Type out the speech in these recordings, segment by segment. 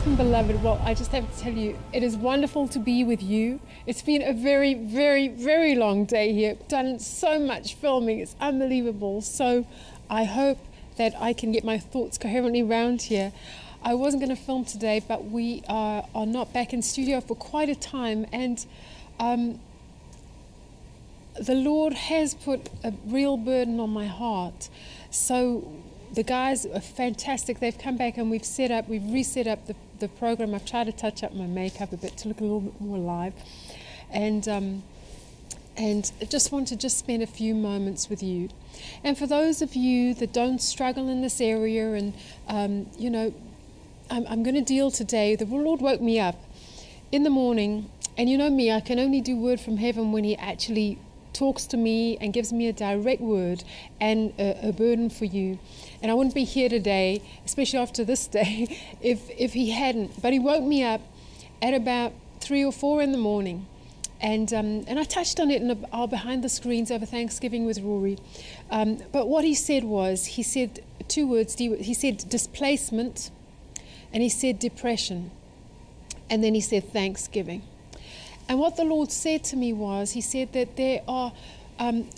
Welcome, beloved. Well, I just have to tell you, it is wonderful to be with you. It's been a very, very, very long day here. Done so much filming. It's unbelievable. So I hope that I can get my thoughts coherently round here. I wasn't going to film today, but we are not back in studio for quite a time. And the Lord has put a real burden on my heart. So the guys are fantastic. They've come back and we've reset up the program. I've tried to touch up my makeup a bit to look a little bit more alive. And I just want to spend a few moments with you. And for those of you that don't struggle in this area, and you know, I'm going to deal today. The Lord woke me up in the morning, and you know me, I can only do word from heaven when He actually talks to me and gives me a direct word and a burden for you. And I wouldn't be here today, especially after this day, if He hadn't. But He woke me up at about 3 or 4 in the morning. And I touched on it in our behind the screens over Thanksgiving with Rory. But what he said was, he said 2 words. He said displacement, and he said depression. And then he said thanksgiving. And what the Lord said to me was, He said that there are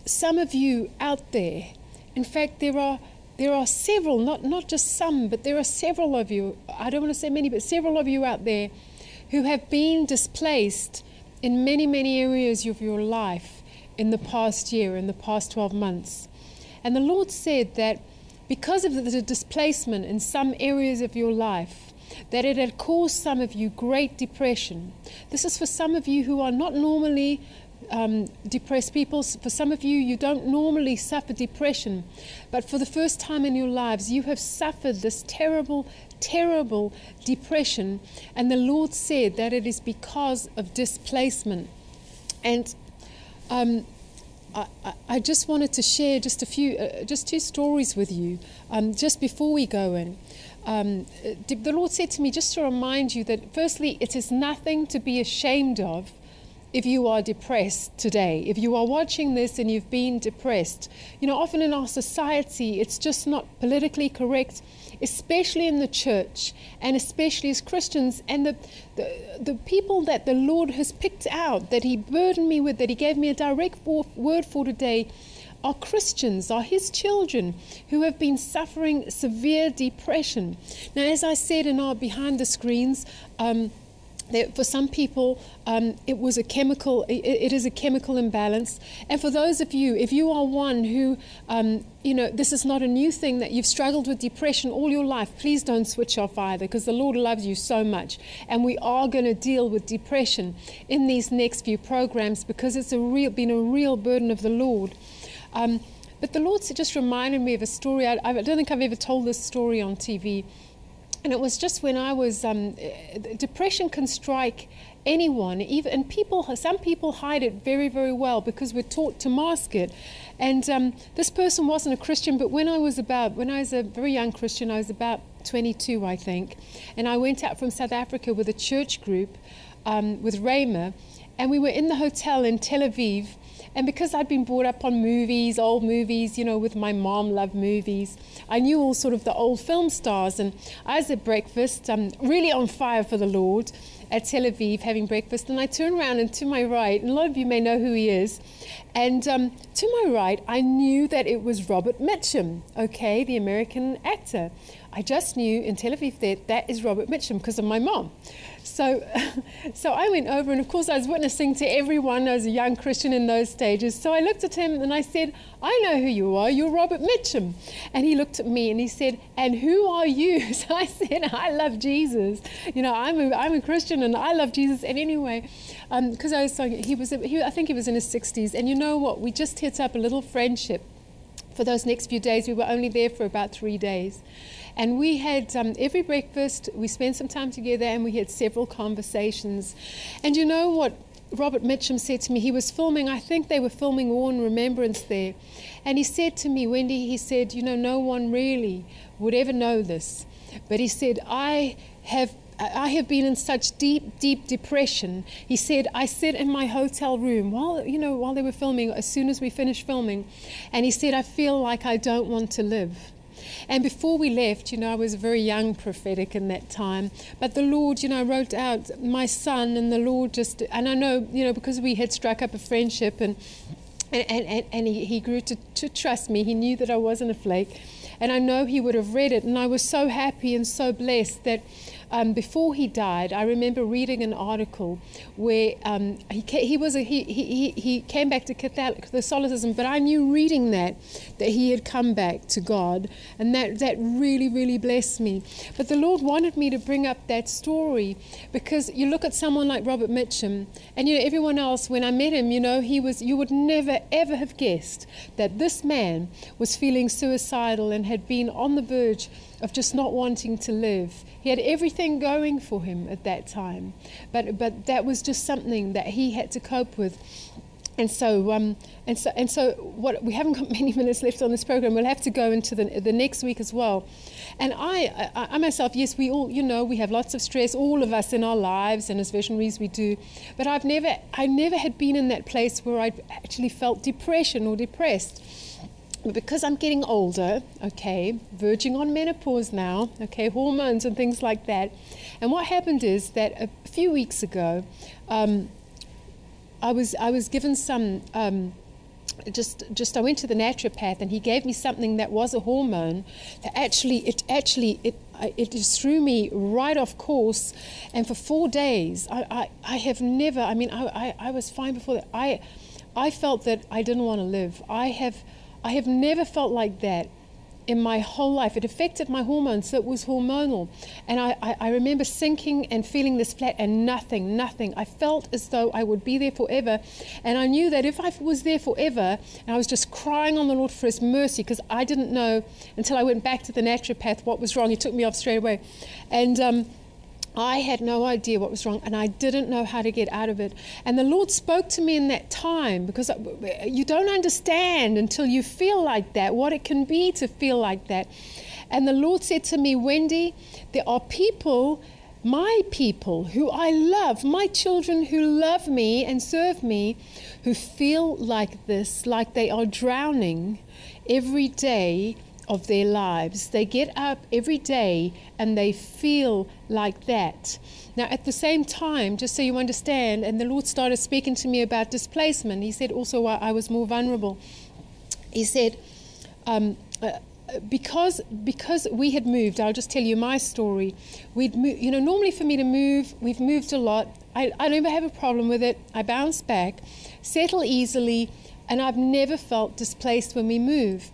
some of you out there. In fact, there are several, not just some, but there are several of you. I don't want to say many, but several of you out there who have been displaced in many, many areas of your life in the past year, in the past 12 months. And the Lord said that because of the displacement in some areas of your life, that it had caused some of you great depression. This is for some of you who are not normally depressed people. For some of you, you don't normally suffer depression, but for the first time in your lives, you have suffered this terrible, terrible depression. And the Lord said that it is because of displacement. And I just wanted to share just 2 stories with you just before we go in. The Lord said to me just to remind you that firstly, it is nothing to be ashamed of if you are depressed today. If you are watching this and you've been depressed, you know, often in our society, it's just not politically correct, especially in the church and especially as Christians. And the people that the Lord has picked out, that He burdened me with, that He gave me a direct word for today, are Christians, are His children who have been suffering severe depression. Now, as I said in our behind the screens, for some people, it is a chemical imbalance. And for those of you, if you are one who, you know, this is not a new thing, that you've struggled with depression all your life, please don't switch off either, because the Lord loves you so much. And we are going to deal with depression in these next few programs, because it's been a real burden of the Lord. But the Lord just reminded me of a story. I don't think I've ever told this story on TV. And it was just when I was, depression can strike anyone, and some people hide it very, very well because we're taught to mask it. And this person wasn't a Christian, but when I was a very young Christian, I was about 22, I think, and I went out from South Africa with a church group, with Rayma, and we were in the hotel in Tel Aviv. And because I'd been brought up on movies, old movies, you know, with my mom, loved movies, I knew all sort of the old film stars. And I was at breakfast, really on fire for the Lord at Tel Aviv, having breakfast. And I turned around, and to my right, and a lot of you may know who he is, and to my right, I knew that it was Robert Mitchum, okay, the American actor. I just knew in Tel Aviv that is Robert Mitchum because of my mom. So I went over, and of course I was witnessing to everyone as a young Christian in those stages. So I looked at him and I said, I know who you are, you're Robert Mitchum. And he looked at me and he said, and who are you? So I said, I love Jesus. You know, I'm a Christian and I love Jesus. And anyway, because I was saying, I think he was in his 60s. And you know what, we just hit up a little friendship. For those next few days, we were only there for about 3 days. And we had every breakfast, we spent some time together, and we had several conversations. And you know what Robert Mitchum said to me? He was filming, I think they were filming War and Remembrance there. And he said to me, Wendy, he said, you know, no one really would ever know this. But he said, I have been in such deep, deep depression. He said, I sit in my hotel room while they were filming, as soon as we finished filming. And he said, I feel like I don't want to live. And before we left, I was very young prophetic in that time. But the Lord, wrote out my son, and the Lord just, and I know, because we had struck up a friendship, and he grew to trust me. He knew that I wasn't a flake. And I know he would have read it. And I was so happy and so blessed that before he died, I remember reading an article where he came back to Catholicism, but I knew reading that he had come back to God, and that really, really blessed me. But the Lord wanted me to bring up that story because you look at someone like Robert Mitchum, and everyone else. When I met him, you would never ever have guessed that this man was feeling suicidal and had been on the verge of just not wanting to live. He had everything going for him at that time, but that was just something that he had to cope with. And so what we haven't got many minutes left on this program. We'll have to go into the next week as well. And I myself, yes, we all, we have lots of stress, all of us in our lives, and as visionaries we do. But I never had been in that place where I'd actually felt depression or depressed. Because I'm getting older, verging on menopause now, hormones and things like that. And what happened is that a few weeks ago, I was given some, I went to the naturopath, and he gave me something that was a hormone that it just threw me right off course. And for 4 days, I have never, I was fine before that. I felt that I didn't want to live. I have never felt like that in my whole life. It affected my hormones, so it was hormonal. And I remember sinking and feeling this flat and nothing. I felt as though I would be there forever. And I knew that if I was there forever, and I was just crying on the Lord for His mercy, because I didn't know until I went back to the naturopath what was wrong. He took me off straight away. And I had no idea what was wrong, and I didn't know how to get out of it. And the Lord spoke to me in that time, because you don't understand until you feel like that, what it can be to feel like that. And the Lord said to me, Wendy, there are people, my people who I love, my children who love me and serve me, who feel like this, like they are drowning every day of their lives. They get up every day and they feel like that. Now, at the same time, just so you understand, and the Lord started speaking to me about displacement. He said also why I was more vulnerable. He said, because we had moved, I'll just tell you my story. We'd moved, normally for me to move, we've moved a lot. I never have a problem with it. I bounce back, settle easily, and I've never felt displaced when we move.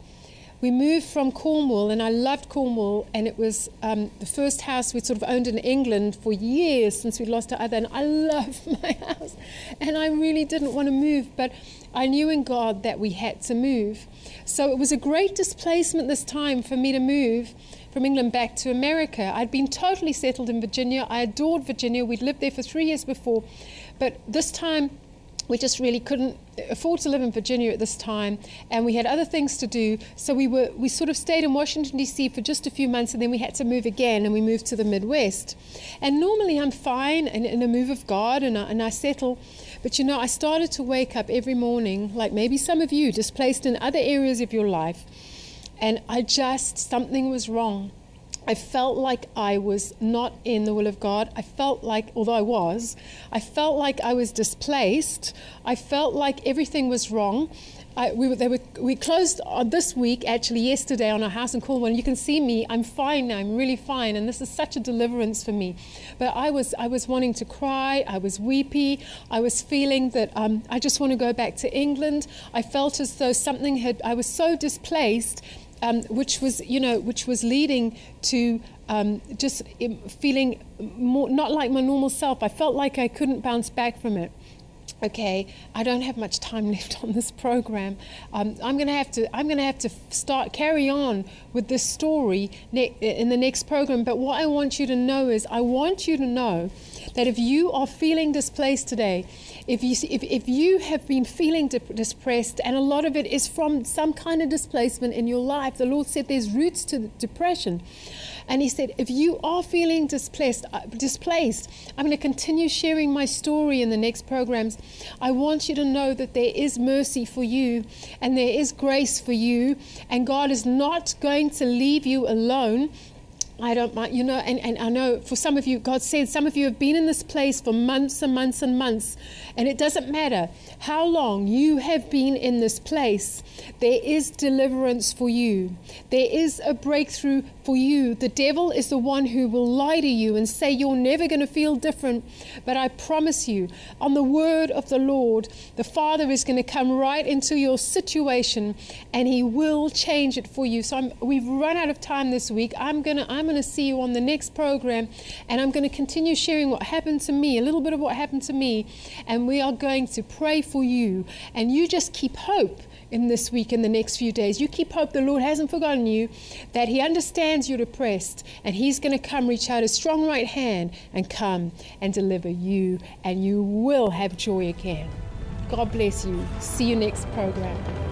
We moved from Cornwall, and I loved Cornwall, and it was the first house we'd sort of owned in England for years since we'd lost our other, and I loved my house, and I really didn't want to move, but I knew in God that we had to move. So it was a great displacement this time for me to move from England back to America. I'd been totally settled in Virginia. I adored Virginia. We'd lived there for 3 years before, but this time we just really couldn't afford to live in Virginia at this time, and we had other things to do. So we sort of stayed in Washington, D.C. for just a few months, and then we had to move again, and we moved to the Midwest. And normally I'm fine in a move of God, and I settle. But I started to wake up every morning, like maybe some of you, displaced in other areas of your life, and something was wrong. I felt like I was not in the will of God. I felt like, although I felt like I was displaced. I felt like everything was wrong. We closed this week, actually yesterday, on our house in Cornwall. And you can see me. I'm fine now. I'm really fine. And this is such a deliverance for me. But I was wanting to cry. I was weepy. I was feeling that I just want to go back to England. I felt as though I was so displaced. Which was leading to just feeling more not like my normal self. I felt like I couldn't bounce back from it. Okay, I don't have much time left on this program. I'm going to have to carry on with this story in the next program. But what I want you to know is, I want you to know that if you are feeling displaced today, if you have been feeling depressed, and a lot of it is from some kind of displacement in your life, the Lord said there's roots to depression. And he said, if you are feeling displaced, I'm going to continue sharing my story in the next programs. I want you to know that there is mercy for you and there is grace for you, and God is not going to leave you alone. I don't mind, and I know for some of you, God said, some of you have been in this place for months and months and months, and it doesn't matter how long you have been in this place, there is deliverance for you. There is a breakthrough for you. The devil is the one who will lie to you and say you're never going to feel different, but I promise you, on the word of the Lord, the Father is going to come right into your situation, and he will change it for you. So we've run out of time this week. I'm going to see you on the next program, and I'm going to continue sharing what happened to me, a little bit of what happened to me, and we are going to pray for you. And you just keep hope in this week, in the next few days. You keep hope. The Lord hasn't forgotten you, that he understands you're depressed, and he's going to come reach out his strong right hand and come and deliver you, and you will have joy again. God bless you. See you next program.